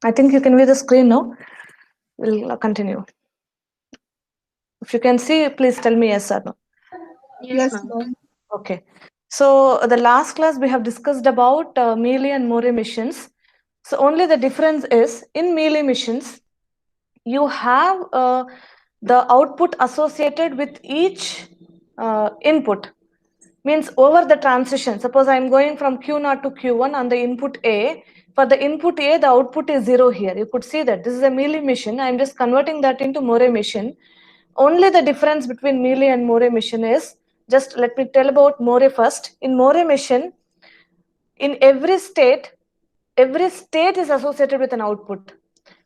I think you can view the screen now. We'll continue. If you can see, please tell me yes or no. Yes, Yes, ma'am. ma'am. Okay. So the last class we have discussed about Mealy and Morey missions. So only the difference is in Mealy missions, you have the output associated with each input. Means over the transition. Suppose I am going from Q0 to Q1 on the input A. For the input A, the output is 0 here. You could see that this is a Mealy mission. I am just converting that into Morey mission. Only the difference between Mealy and Morey mission is, just let me tell about Morey first. In Morey mission, in every state is associated with an output.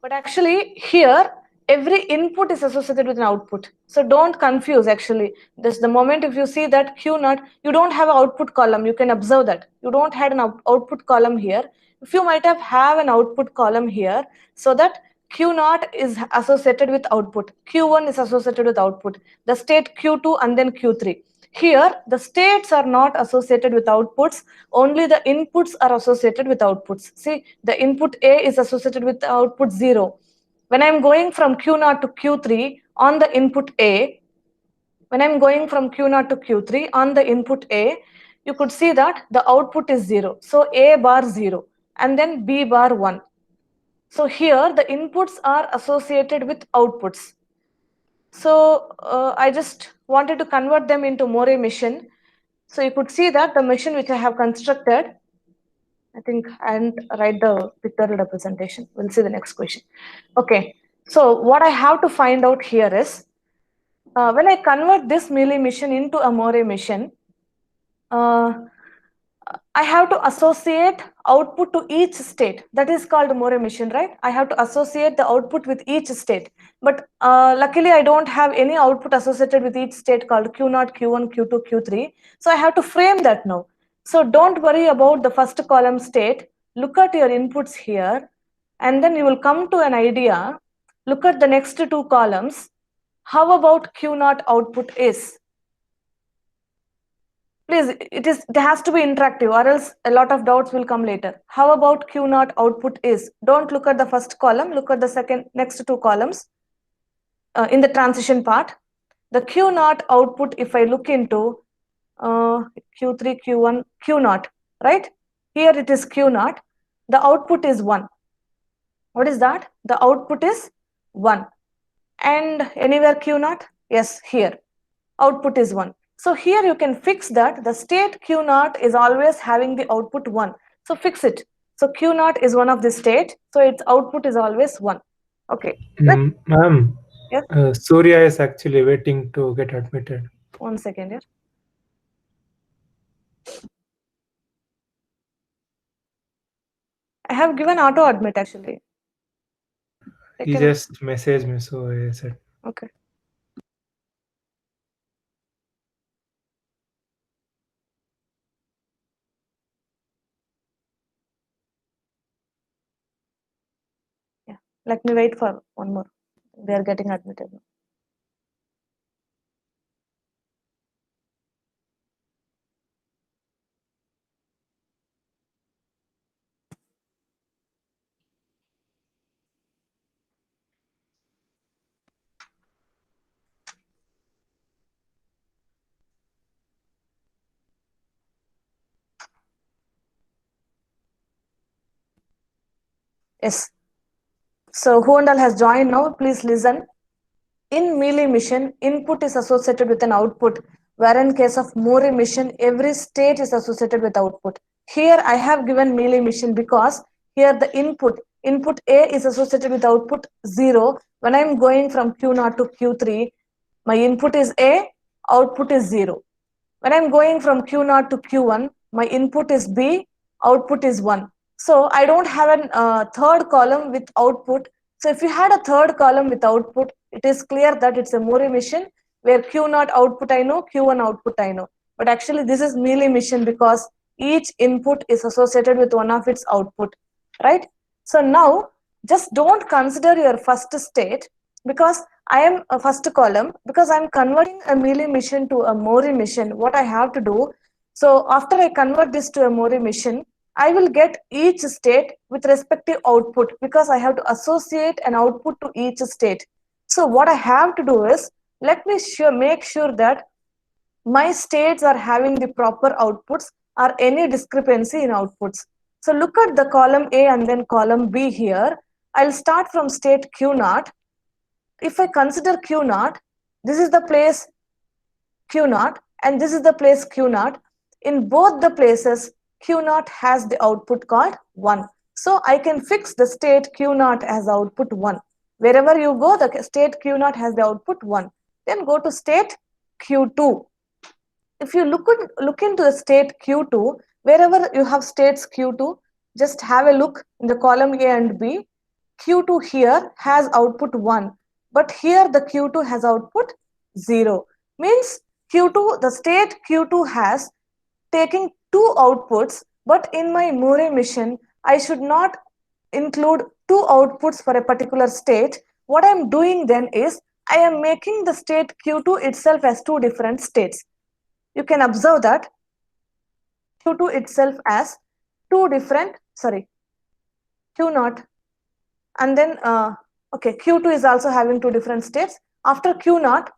But actually here, every input is associated with an output. So don't confuse actually. This the moment if you see that Q0, you don't have an output column. You can observe that. You don't have an output column here. If you might have an output column here, so that Q0 is associated with output. Q1 is associated with output. The state Q2 and then Q3. Here, the states are not associated with outputs, only the inputs are associated with outputs. See, the input A is associated with the output 0. When I'm going from Q0 to Q3 on the input A, when I'm going from Q0 to Q3 on the input A, you could see that the output is 0. So A bar 0 and then B bar 1. So here the inputs are associated with outputs. So I just wanted to convert them into Morey mission. So you could see that the mission which I have constructed, I think, and write the pictorial representation. We'll see the next question. Okay. So what I have to find out here is, when I convert this Mealy mission into a Morey mission, uh, I have to associate output to each state. That is called Morey mission, right? I have to associate the output with each state. But luckily, I don't have any output associated with each state called Q0, Q1, Q2, Q3. So I have to frame that now. So don't worry about the first column state. Look at your inputs here, and then you will come to an idea. Look at the next two columns. How about Q0 output is? Please, it has to be interactive, or else a lot of doubts will come later. How about Q0 output is? Don't look at the first column, look at the next two columns in the transition part. The Q0 output, if I look into Q3, Q1, Q0, right? Here it is Q0. The output is 1. What is that? The output is 1. And anywhere Q0? Yes, here. Output is 1. So here you can fix that the state Q0 is always having the output 1. So fix it. So Q0 is one of the state. So its output is always 1. Okay. Ma'am, Yes. Surya is actually waiting to get admitted. 1 second here. I have given auto admit actually. He just messaged me, so I said. Okay. Yeah. Let me wait for one more. They are getting admitted now. Yes. So who and all has joined now? Please listen. In Mealy mission, input is associated with an output, where in case of Morey mission, every state is associated with output. Here I have given Mealy mission because here the input A is associated with output 0. When I am going from Q0 to Q3, my input is A, output is 0. When I'm going from Q0 to Q1, my input is B, output is 1. So I don't have a third column with output. So if you had a third column with output, it is clear that it's a Morey mission where Q0 output I know, Q1 output I know. But actually this is Mealy mission because each input is associated with one of its output, right? So now just don't consider your first state because I am a first column because I'm converting a Mealy mission to a Morey mission. What I have to do, so after I convert this to a Morey mission, I will get each state with respective output because I have to associate an output to each state. So what I have to do is, let me make sure that my states are having the proper outputs or any discrepancy in outputs. So look at the column A and then column B here. I'll start from state Q naught. If I consider Q naught, this is the place Q naught and this is the place Q naught. In both the places, Q naught has the output called 1. So I can fix the state Q naught as output 1. Wherever you go, the state Q naught has the output 1. Then go to state Q2. If you look into the state Q2, wherever you have states Q2, just have a look in the column A and B. Q2 here has output 1, but here the Q2 has output 0. Means Q2, the state Q2 has taking two outputs, but in my Moore mission, I should not include two outputs for a particular state. What I am doing then is, I am making the state Q2 itself as two different states. You can observe that Q2 itself as two different, Q naught, and then, okay, Q2 is also having two different states. After Q naught,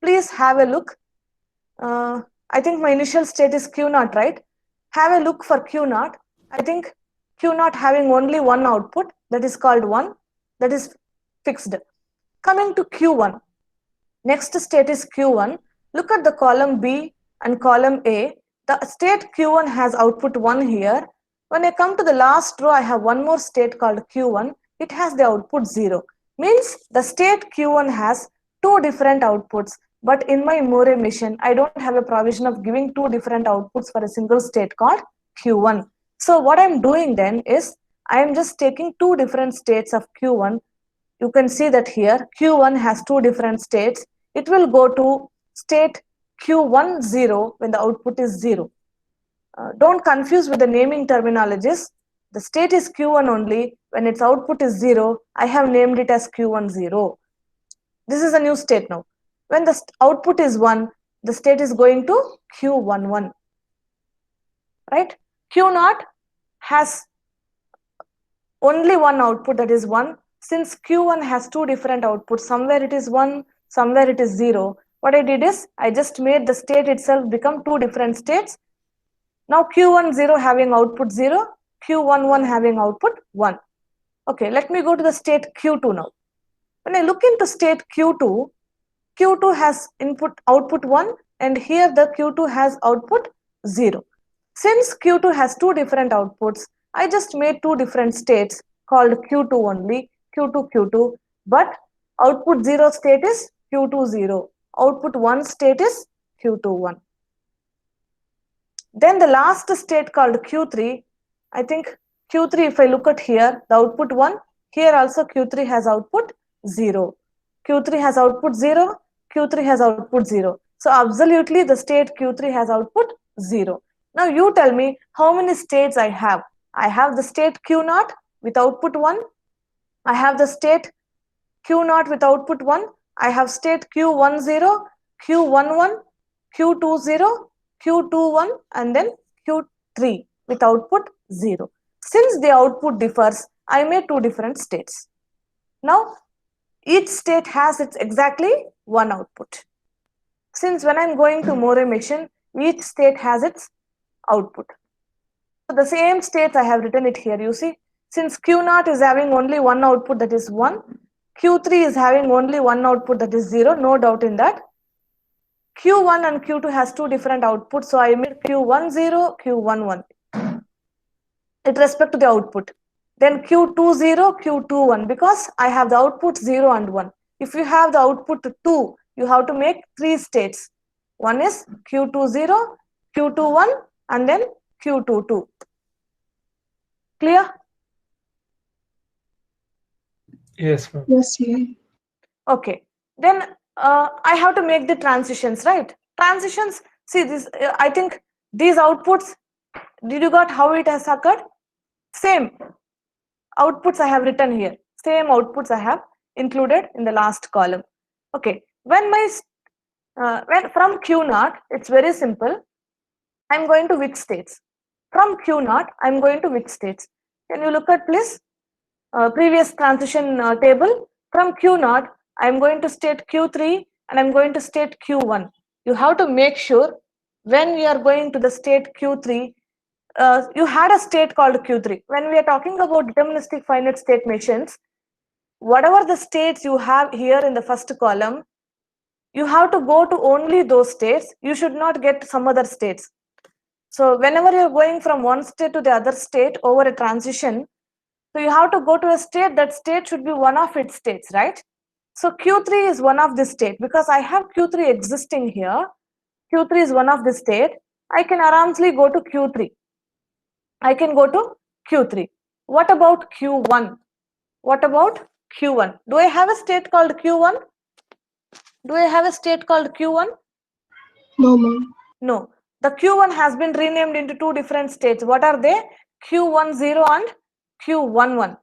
please have a look. I think my initial state is Q naught, right? Have a look for Q naught. I think Q naught having only one output, that is called 1, that is fixed. Coming to Q1, next state is Q1. Look at the column B and column A. The state Q1 has output 1 here. When I come to the last row, I have one more state called Q1. It has the output 0. Means the state Q1 has two different outputs. But in my Moore mission, I don't have a provision of giving two different outputs for a single state called Q1. So what I'm doing then is, I am just taking two different states of Q1. You can see that here Q1 has two different states. It will go to state Q10 when the output is 0. Don't confuse with the naming terminologies. The state is Q1 only. When its output is 0, I have named it as Q10. This is a new state now. When the output is 1, the state is going to Q11. Right? Q naught has only one output, that is 1. Since Q1 has two different outputs, somewhere it is 1, somewhere it is 0. What I did is, I just made the state itself become two different states. Now Q10 having output 0, Q11 having output 1. Okay, let me go to the state Q2 now. When I look into state Q2, Q2 has output 1 and here the Q2 has output 0. Since Q2 has two different outputs, I just made two different states called Q2 only, Q2, Q2, but output 0 state is Q2 0, output 1 state is Q2 1. Then the last state called Q3, I think Q3, if I look at here, the output 1, here also Q3 has output 0. Q3 has output 0, Q3 has output 0. So absolutely the state Q3 has output 0. Now you tell me how many states I have. I have the state Q naught with output 1. I have the state Q naught with output 1. I have state Q10, Q11, Q20, Q21 and then Q3 with output 0. Since the output differs, I made two different states. Now each state has its exactly one output. Since when I'm going to Moore mission, each state has its output. So the same states I have written it here. You see, since Q naught is having only one output, that is 1, Q3 is having only one output, that is 0, no doubt in that. Q1 and Q2 has two different outputs, so I made Q10, Q11 with respect to the output. Then Q20, Q21, because I have the output 0 and 1. If you have the output 2, you have to make three states. One is Q20, Q21 and then Q22. Clear? Yes, ma'am. Yes, ma'am. Okay. Then I have to make the transitions, right? Transitions, see this, I think these outputs, did you got how it has occurred? Same outputs I have written here. Same outputs I have included in the last column. Okay. When from Q naught, it's very simple. I'm going to which states? from Q0, I'm going to which states? Can you look at please? Previous transition table. From Q0, I'm going to state Q3 and I'm going to state Q1. You have to make sure when we are going to the state Q3, you had a state called Q3. When we are talking about deterministic finite state machines, whatever the states you have here in the first column, you have to go to only those states. You should not get some other states. So whenever you're going from one state to the other state over a transition, so you have to go to a state, that state should be one of its states, right? So Q3 is one of the state because I have Q3 existing here. Q3 is one of the state. I can aramsely go to Q3. I can go to Q3. What about Q1? What about Q1? Do I have a state called Q1? Do I have a state called Q1? No, ma'am. No. The Q1 has been renamed into two different states. What are they? Q10 and Q11.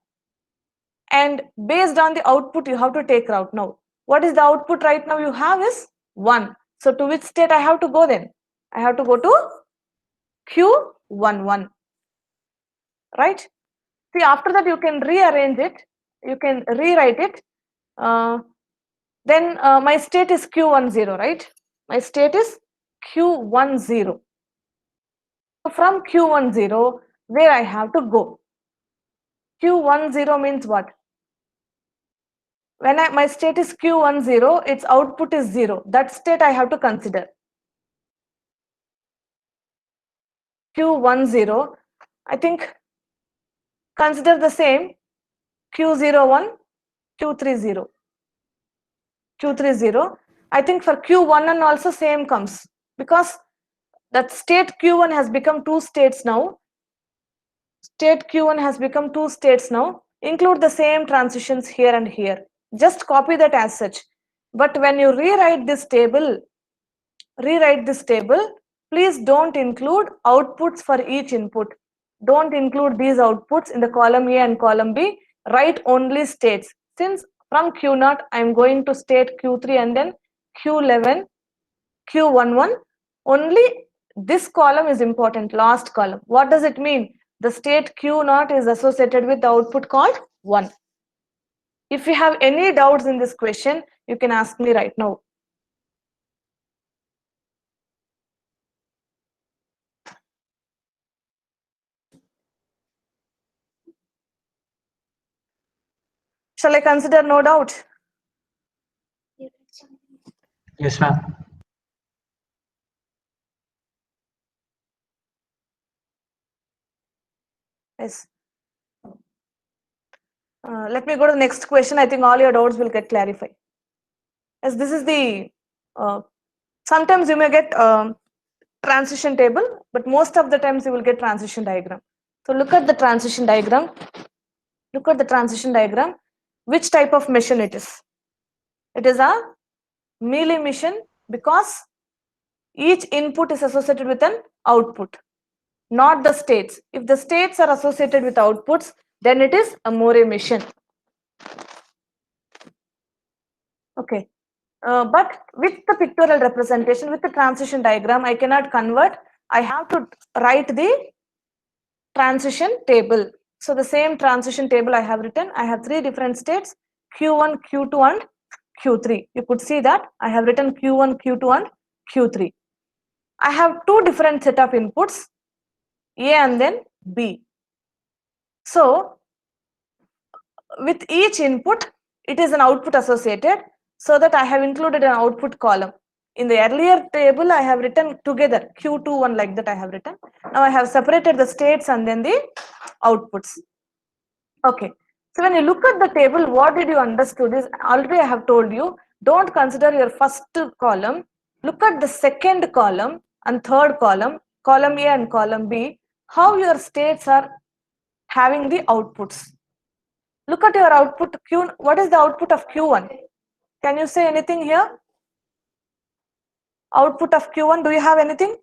And based on the output, you have to take route. Now, what is the output right now you have is 1. So to which state I have to go then? I have to go to Q11. Right? See, after that you can rearrange it. You can rewrite it. Then my state is Q10, right? My state is Q10. From Q10, where I have to go? Q10 means what? When my state is Q10, its output is 0. That state I have to consider. Q10, I think consider the same. Q01, Q30. Q30. I think for Q1 and also same comes because that state Q1 has become two states now. State Q1 has become two states now. Include the same transitions here and here. Just copy that as such. But when you rewrite this table, please don't include outputs for each input. Don't include these outputs in the column A and column B. Write only states. Since from Q0, I'm going to state Q3 and then Q11, Q11. Only this column is important, last column. What does it mean? The state Q0 is associated with the output called 1. If you have any doubts in this question, you can ask me right now. Shall I consider no doubt? Yes, ma'am. Yes. Let me go to the next question. I think all your doubts will get clarified. As this is the, sometimes you may get transition table, but most of the times you will get transition diagram. So look at the transition diagram. Look at the transition diagram. Which type of machine it is? It is a Mealy machine because each input is associated with an output, not the states. If the states are associated with outputs, then it is a Moore machine. Okay. But with the pictorial representation, with the transition diagram, I cannot convert. I have to write the transition table. So the same transition table I have written. I have three different states, Q1, Q2 and Q3. You could see that I have written Q1, Q2 and Q3. I have two different set of inputs, A and then B. So with each input, it is an output associated, so that I have included an output column. In the earlier table, I have written together Q2, 1 like that I have written. Now I have separated the states and then the outputs. Okay. So when you look at the table, what did you understood is already I have told you, don't consider your first column. Look at the second column and third column, column A and column B, how your states are having the outputs. Look at your output Q. What is the output of Q1? Can you say anything here? Output of Q1, do you have anything?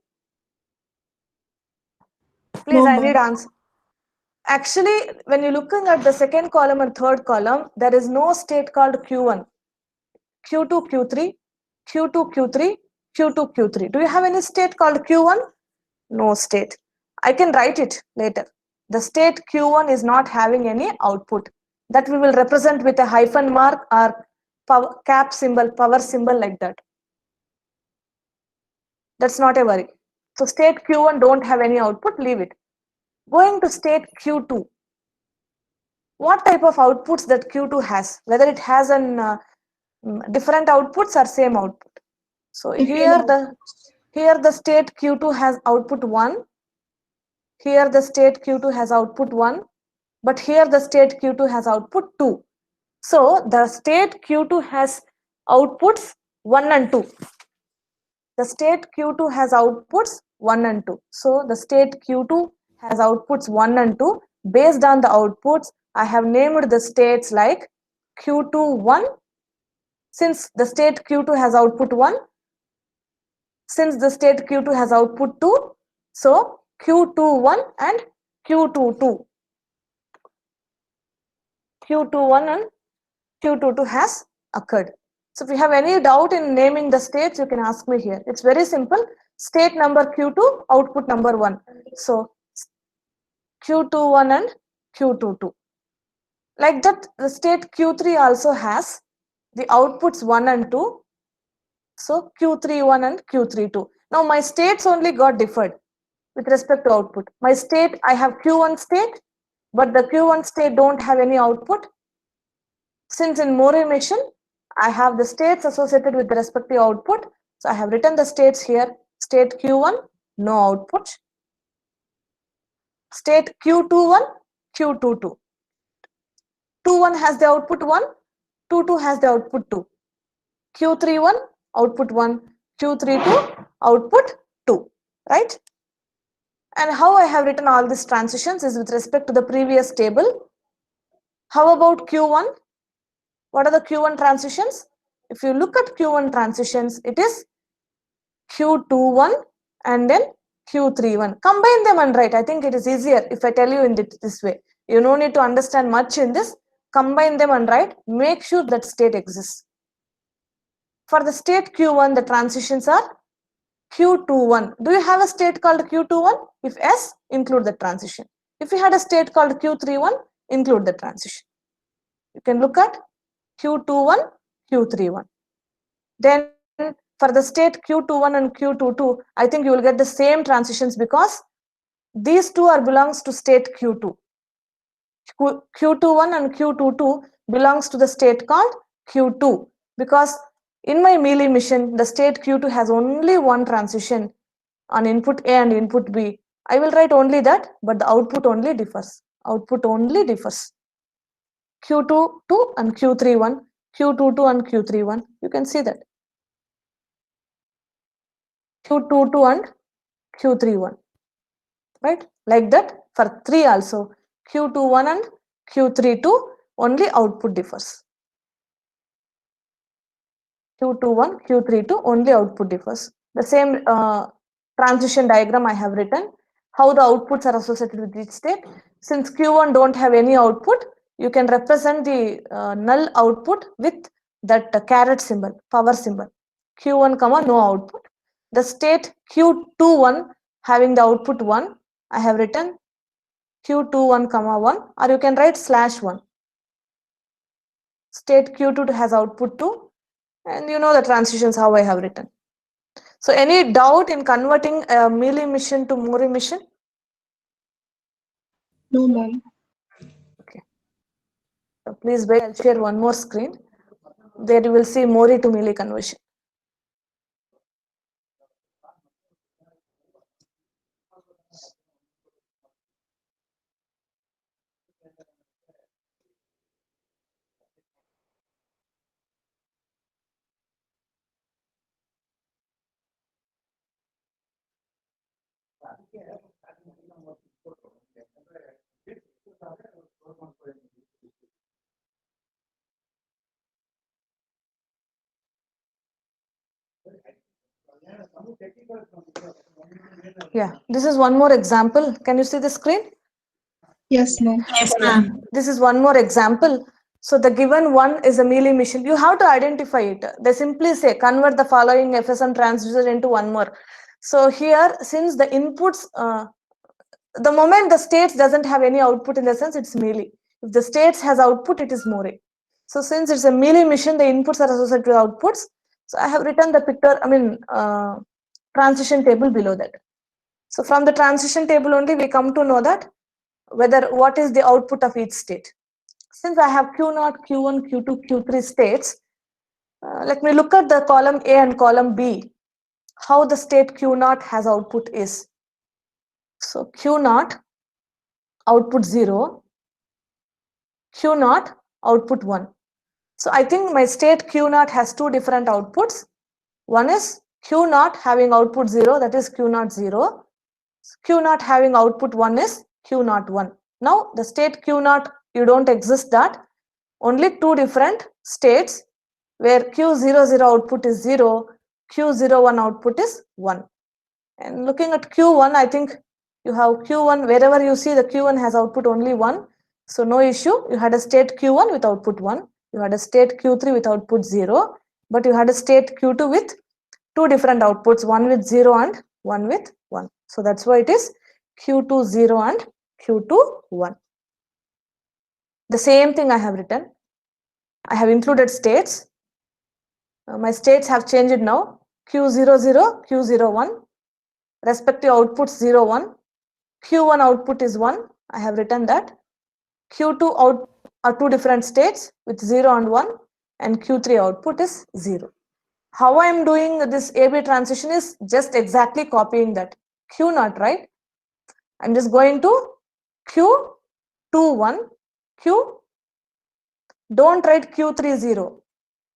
Please, No, I ma'am. need answer. Actually, when you're looking at the second column and third column, there is no state called Q1. Q2, Q3, Q2, Q3, Q2, Q3. Do you have any state called Q1? No state. I can write it later. The state Q1 is not having any output. That we will represent with a hyphen mark or cap symbol, power symbol like that. That's not a worry. So state Q1 don't have any output, leave it. Going to state Q2. What type of outputs that Q2 has? Whether it has an different outputs or same output. So here the state Q2 has output 1. Here the state Q2 has output 1. But here the state Q2 has output 2. So the state Q2 has outputs 1 and 2. The state Q2 has outputs 1 and 2. So the state Q2 has outputs 1 and 2. Based on the outputs, I have named the states like Q2 1. Since the state Q2 has output 1, since the state Q2 has output 2, so Q21 and Q22. Q21 and Q22 has occurred. So if you have any doubt in naming the states, you can ask me here. It's very simple. State number Q2, output number 1. So Q21 and Q22. Like that, the state Q3 also has the outputs 1 and 2. So Q31 and Q32. Now my states only got differed with respect to output. My state, I have Q1 state, but the Q1 state don't have any output. Since in Mori mission, I have the states associated with the respective output. So I have written the states here. State Q1, no output. State Q21, Q22. 2.1 has the output 1, 2.2 has the output 2. Q31, output 1, Q32, output 2, right? And how I have written all these transitions is with respect to the previous table. How about Q1? What are the Q1 transitions? If you look at Q1 transitions, it is Q21 and then Q31. Combine them and write. I think it is easier if I tell you in this way. You don't need to understand much in this. Combine them and write. Make sure that state exists. For the state Q1, the transitions are Q21. Do you have a state called Q21? If yes, include the transition. If you had a state called Q31, include the transition. You can look at Q21, Q31. Then for the state Q21 and Q22, I think you will get the same transitions because these two are belongs to state Q2. Q21 and Q22 belongs to the state called Q2 because in my Mealy mission, the state Q2 has only one transition on input A and input B. I will write only that, but the output only differs. Output only differs. Q22 and Q31, Q22 and Q31. You can see that. Q22 and Q31. Right? Like that for 3 also. Q21 and Q32 only output differs. Q21, Q32 only output differs. The same transition diagram I have written. How the outputs are associated with each state. Since Q1 don't have any output, you can represent the null output with that caret symbol, power symbol. Q1 comma no output. The state Q21 having the output 1, I have written Q21 comma 1, or you can write /1. State Q2 has output 2, and you know the transitions how I have written. So any doubt in converting a Mealy mission to Mori mission? No, ma'am. Okay. So please wait, I'll share one more screen. There you will see Mori to Mealy conversion. Yeah, this is one more example. Can you see the screen? Yes, ma'am. Yes, ma'am. This is one more example. So the given one is a Mealy mission. You have to identify it. They simply say convert the following FSM transducer into one more. So here, since the inputs the moment the states doesn't have any output, in the sense it's mealy. If the states has output, it is more. So since it's a mealy mission, the inputs are associated with outputs. So I have written the picture, transition table below that. So from the transition table only, we come to know that what is the output of each state. Since I have Q0, Q1, Q2, Q3 states, let me look at the column A and column B, how the state Q0 has output is. So Q0 output 0, Q0 output 1. So I think my state Q0 has two different outputs. One is Q0 having output 0, that is Q0 0. Q0 having output 1 is Q0 1. Now the state Q0, you don't exist that. Only two different states where Q00 output is 0, Q01 output is 1. And looking at Q1, I think you have Q1, wherever you see the Q1 has output only 1. So no issue. You had a state Q1 with output 1. You had a state Q3 with output 0. But you had a state Q2 with two different outputs, one with 0 and one with 1. So that's why it is Q2 0 and Q2 1. The same thing I have written. I have included states. My states have changed now. Q00, Q01. Respective outputs 0, 1. Q1 output is 1. I have written that. Q2 out are two different states with 0 and 1. And Q3 output is 0. How I am doing this A-B transition is just exactly copying that. Q0, right? I'm just going to Q21, Q. Don't write Q30.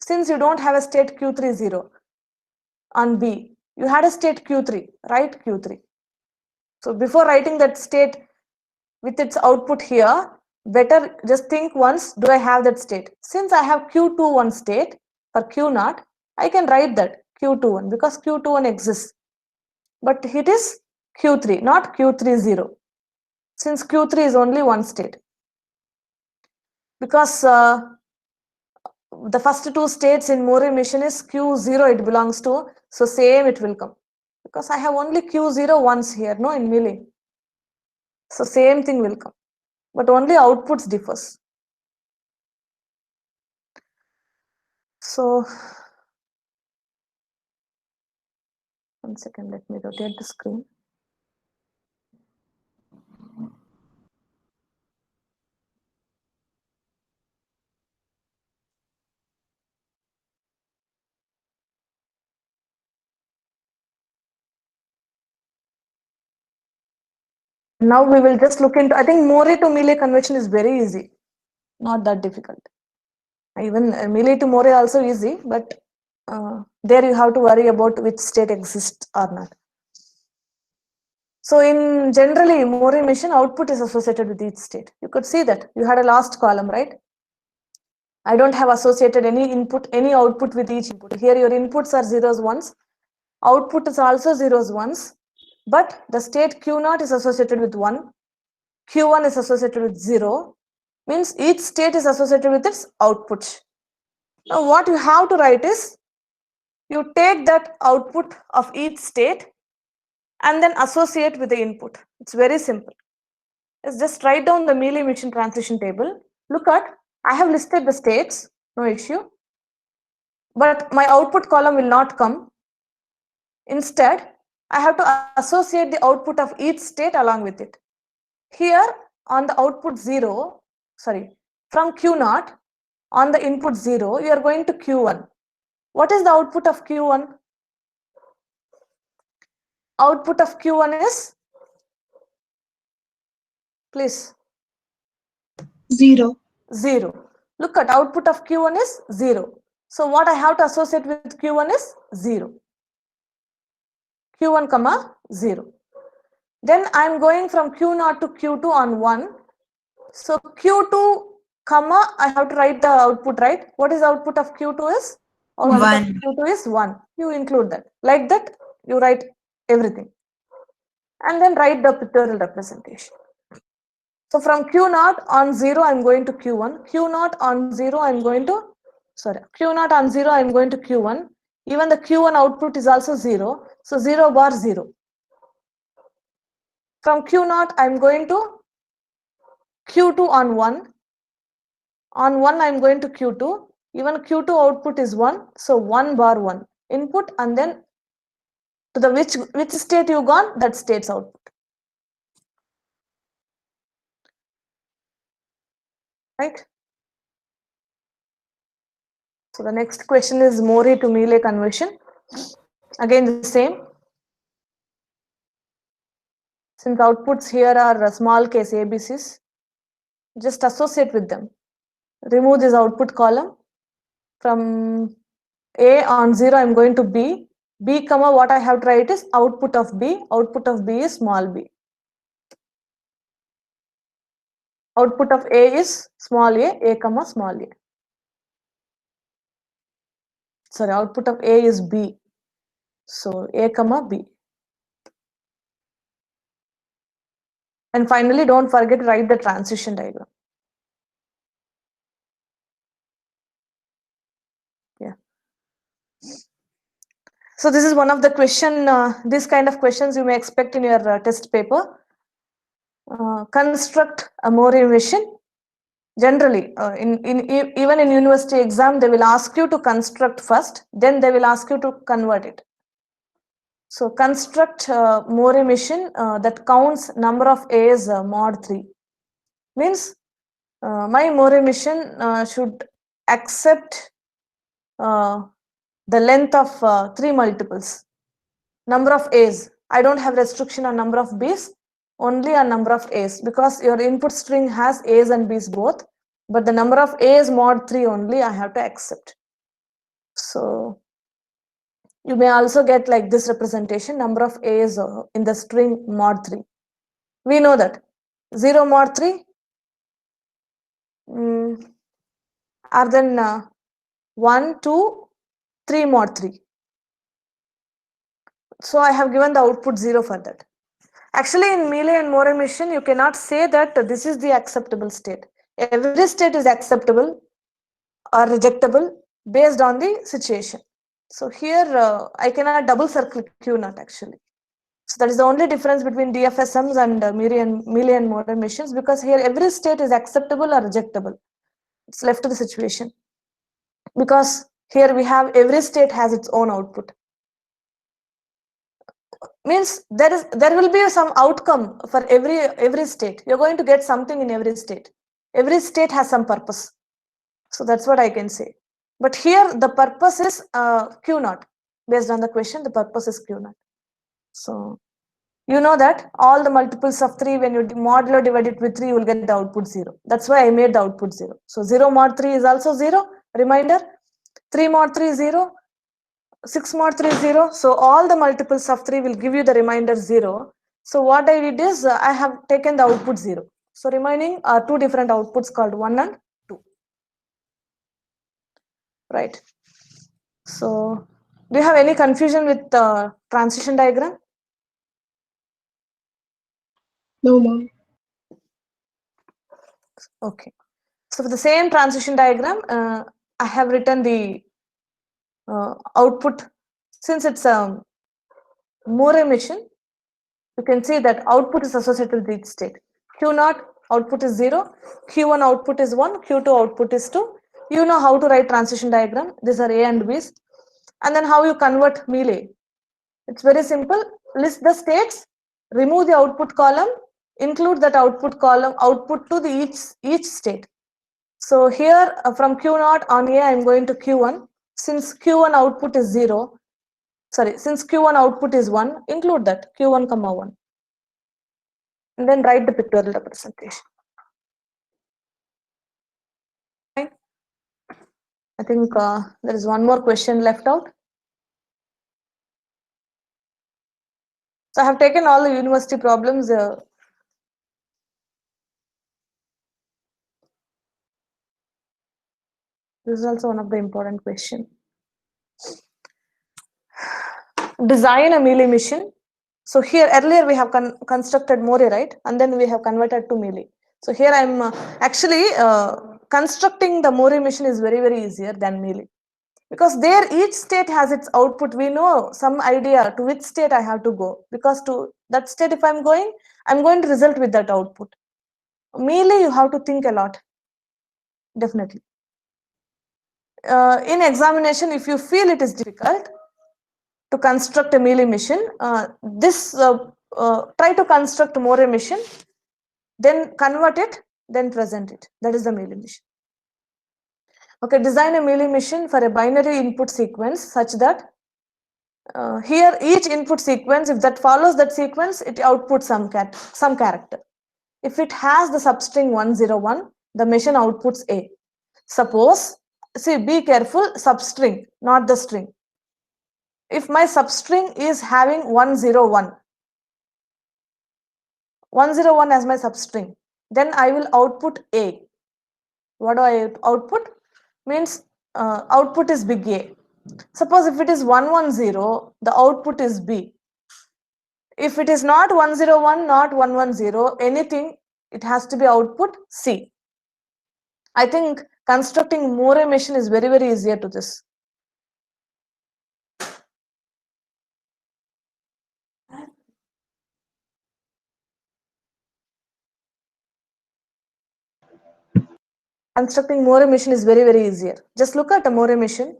Since you don't have a state Q30 on B, you had a state Q3, write Q3. So before writing that state with its output here, better just think once, do I have that state? Since I have Q21 state for Q0, I can write that Q21 because Q21 exists. But it is Q3, not Q30, since Q3 is only one state. Because the first two states in Mori mission is Q0 it belongs to, so same it will come. Because I have only Q0 once here, no, in mealy. So same thing will come, but only outputs differs. So one second, let me rotate the screen. Now we will just look into, I think Mori to mealy conversion is very easy, not that difficult. Even mealy to Mori also easy, but there you have to worry about which state exists or not. So in generally Mori mission, output is associated with each state. You could see that you had a last column, right? I don't have associated any input, any output with each input. Here your inputs are zeros, ones. Output is also zeros, ones. But the state Q0 is associated with 1. Q1 is associated with 0. Means each state is associated with its output. Now what you have to write is, you take that output of each state and then associate with the input. It's very simple. Let's just write down the mealy mission transition table. Look at, I have listed the states, no issue. But my output column will not come. Instead, I have to associate the output of each state along with it. Here on the output 0, from Q0, on the input 0, you are going to Q1. What is the output of Q1? Output of Q1 is, please. 0. 0. Look at output of Q1 is 0. So what I have to associate with Q1 is 0. Q1 comma 0. Then I am going from Q0 to Q2 on 1. So Q2 comma, I have to write the output, right? What is output of Q2 is? Output 1. of Q2 is 1. You include that. Like that, you write everything. And then write the pictorial representation. So from Q0 on 0, I'm going to Q1. Q0 on 0, I'm going to, Q0 on 0, I'm going to Q1. Even the Q1 output is also 0. So 0 bar 0. From Q0, I'm going to Q2 on 1. On 1, I'm going to Q2. Even Q2 output is 1. So 1 bar 1 input, and then to the which state you gone, that state's output. Right? So the next question is Mori to Mealy conversion. Again the same. Since outputs here are small case ABCs, just associate with them. Remove this output column. From A on 0, I'm going to B. B comma, what I have to write is output of B. Output of B is small b. Output of A is small a comma small a. Sorry, output of A is B. So A comma B. And finally, don't forget to write the transition diagram. Yeah. So this is one of the question, this kind of questions you may expect in your test paper. Construct a Mori machine. Generally, even in university exam, they will ask you to construct first, then they will ask you to convert it. So construct Mori machine that counts number of A's mod 3. Means my Mori machine should accept the length of 3 multiples. Number of A's. I don't have restriction on number of B's, only on number of A's, because your input string has A's and B's both, but the number of A's mod 3 only I have to accept. So you may also get like this representation, number of A's in the string mod 3. We know that 0 mod 3 are then 1, 2, 3 mod 3. So I have given the output 0 for that. Actually, in Mealy and Mori machine, you cannot say that this is the acceptable state. Every state is acceptable or rejectable based on the situation. So here I cannot double circle Q0 actually. So that is the only difference between DFSMs and Mealy and Mori machines, because here every state is acceptable or rejectable. It's left to the situation. Because here we have every state has its own output. Means there will be some outcome for every state. You're going to get something in every state. Every state has some purpose. So that's what I can say. But here the purpose is Q0. Based on the question, the purpose is Q0. So you know that all the multiples of 3, when you modulo divide it with 3, you will get the output 0. That's why I made the output 0. So 0 mod 3 is also 0. Reminder, 3 mod 3 is 0. 6 mod 3 is 0. So all the multiples of 3 will give you the remainder 0. So what I did is I have taken the output 0. So remaining are 2 different outputs called 1 and 2. Right. So do you have any confusion with the transition diagram? No, ma'am. Okay. So for the same transition diagram, I have written the output. Since it's a Mori machine, you can see that output is associated with each state. Q0 output is 0, Q1 output is 1, Q2 output is 2. You know how to write transition diagram. These are A and B's. And then how you convert Mealy. It's very simple. List the states, remove the output column, include that output column, output to the each state. So here from Q0 on A, I'm going to Q1. Since Q1 output is 0, since Q1 output is 1, include that Q1 comma 1. And then write the pictorial representation. Right? I think there is one more question left out. So I have taken all the university problems. This is also one of the important questions. Design a Mealy machine. So here earlier we have constructed Mori, right? And then we have converted to Mealy. So here I'm actually constructing the Mori machine is very, very easier than Mealy. Because there each state has its output. We know some idea to which state I have to go. Because to That state, if I'm going to result with that output. Mealy, you have to think a lot. Definitely. In examination, if you feel it is difficult to construct a Mealy machine, try to construct more emission, then convert it, then present it. That is the Mealy machine. Okay, design a Mealy machine for a binary input sequence such that here each input sequence, if that follows that sequence, it outputs some character. If it has the substring 101, the machine outputs A. Suppose, see, be careful, substring, not the string. If my substring is having 101 as my substring, then I will output A. What do I output? Means output is big A. Suppose if it is 110, the output is B. If it is not 101, not 110, anything, it has to be output C. I think constructing Moore machine is very, very easier to this. Constructing Moore machine is very, very easier. Just look at a Moore machine.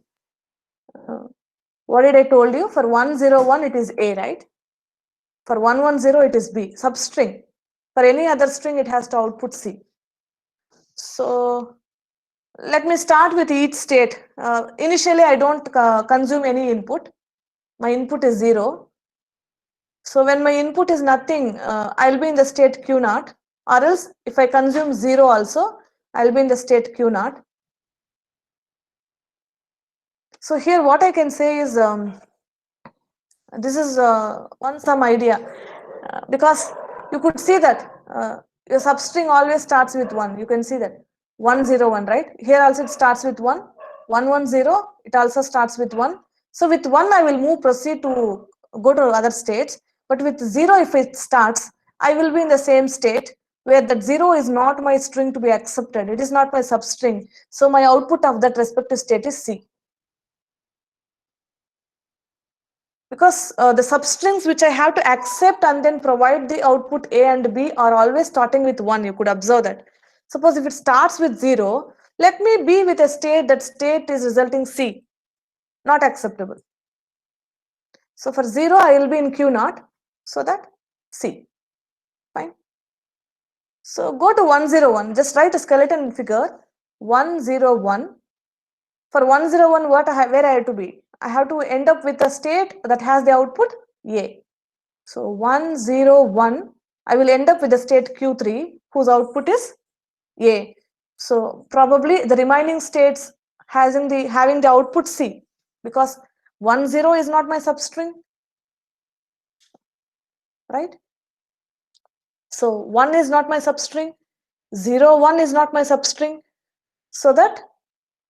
What did I told you? For 101, it is A, right? For 110, it is B. Substring. For any other string, it has to output C. So let me start with each state. Initially, I don't consume any input. My input is 0. So when my input is nothing, I'll be in the state Q0. Or else, if I consume 0 also, I'll be in the state Q0. So here what I can say is, this is some idea. Because you could see that your substring always starts with 1. You can see that 101, right? Here also it starts with 1. 110, it also starts with 1. So with 1, I will proceed to go to other states. But with 0, if it starts, I will be in the same state where that 0 is not my string to be accepted. It is not my substring. So my output of that respective state is C. Because the substrings which I have to accept and then provide the output A and B are always starting with 1. You could observe that. Suppose if it starts with 0, let me be with a state, that state is resulting C. Not acceptable. So for 0, I will be in Q0. So that C. Fine. So go to 101. Just write a skeleton figure. 101. For 101, where I have to be? I have to end up with a state that has the output A. So 101, I will end up with the state Q3 whose output is A. So probably the remaining states having the output C, because 10 is not my substring, right? So 1 is not my substring, 01 is not my substring. So that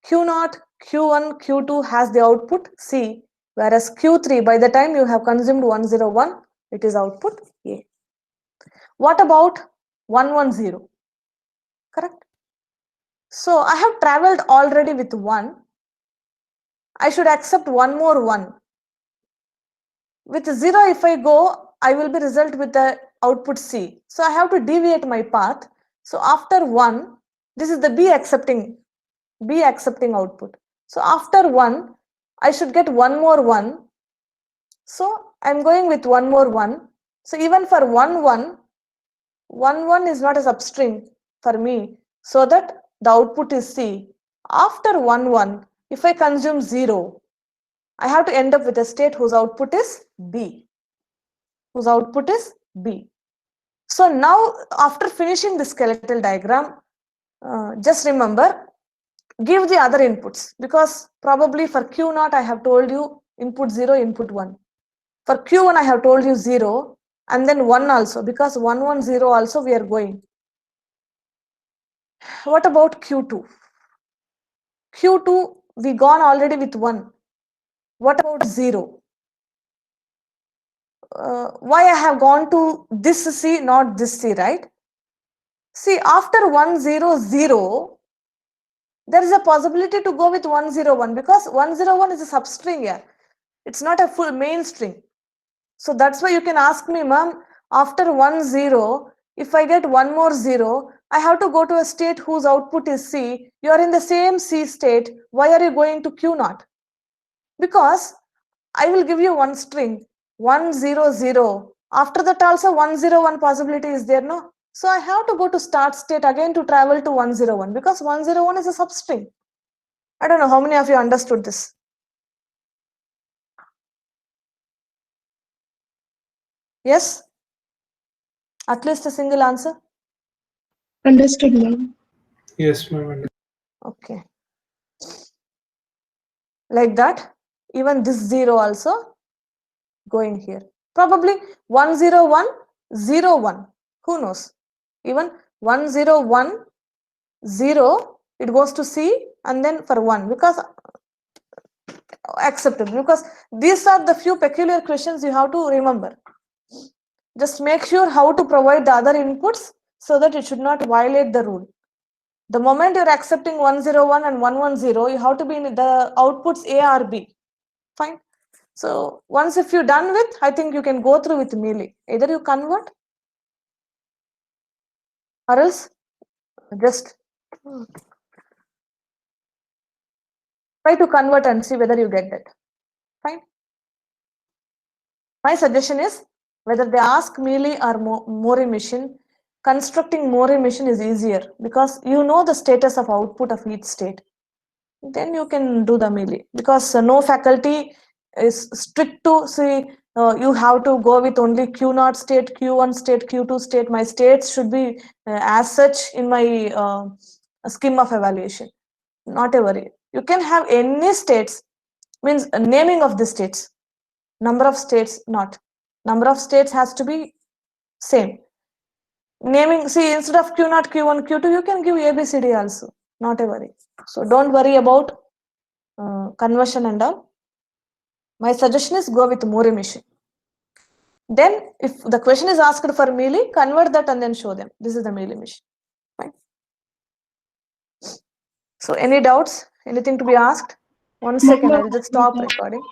Q0, Q1, Q2 has the output C, whereas Q3, by the time you have consumed 101, it is output A. What about 110? Correct? So I have traveled already with 1. I should accept one more 1. With 0, if I go, I will be result with the output C. So I have to deviate my path. So after 1, this is the B accepting output. So after 1, I should get one more 1. So I'm going with one more 1. So even for 1, 1 is not a substring for me. So that the output is C. After 1, if I consume 0, I have to end up with a state whose output is B. So now, after finishing the skeletal diagram, just remember, give the other inputs, because probably for Q0 I have told you input 0, input 1. For Q1 I have told you 0 and then 1 also, because 110 also we are going. What about Q2? Q2 we gone already with 1. What about 0? Why I have gone to this C, not this C, right? See, after 100, there is a possibility to go with 101, because 101 is a substring here. It's not a full main string. So that's why you can ask me, ma'am, after 1 0, if I get one more 0, I have to go to a state whose output is C. You are in the same C state. Why are you going to Q0? Because I will give you one string, 1 0 0. After that also 1 0 1 possibility is there, no? So I have to go to start state again to travel to 1 0 1 because 1 0 1 is a substring. I don't know how many of you understood this. Yes? At least a single answer? Understood, ma'am. Yes, ma'am. Okay. Like that, even this 0 also going here. Probably 1 0 1 0 1. Who knows? Even 1 0 1 0, it goes to C and then for 1 because acceptable, because these are the few peculiar questions you have to remember. Just make sure how to provide the other inputs so that it should not violate the rule. The moment you're accepting 101 and 110, you have to be in the outputs A or B. Fine. So once if you're done with, I think you can go through with Mealy. Either you convert or else just try to convert and see whether you get that. Fine. My suggestion is whether they ask Mealy or Mori machine, constructing Mori machine is easier because you know the status of output of each state. Then you can do the Mealy because no faculty is strict to say you have to go with only Q0 state, Q1 state, Q2 state. My states should be as such in my scheme of evaluation. Not a worry. You can have any states, means naming of the states. Number of states not. Number of states has to be same. Naming, see, instead of Q0, Q1, Q2, you can give ABCD also. Not a worry. So don't worry about conversion and all. My suggestion is go with Mori machine. Then if the question is asked for Mealy, convert that and then show them. This is the Mealy machine. Fine. So any doubts? Anything to be asked? 1 second, I'll just stop recording.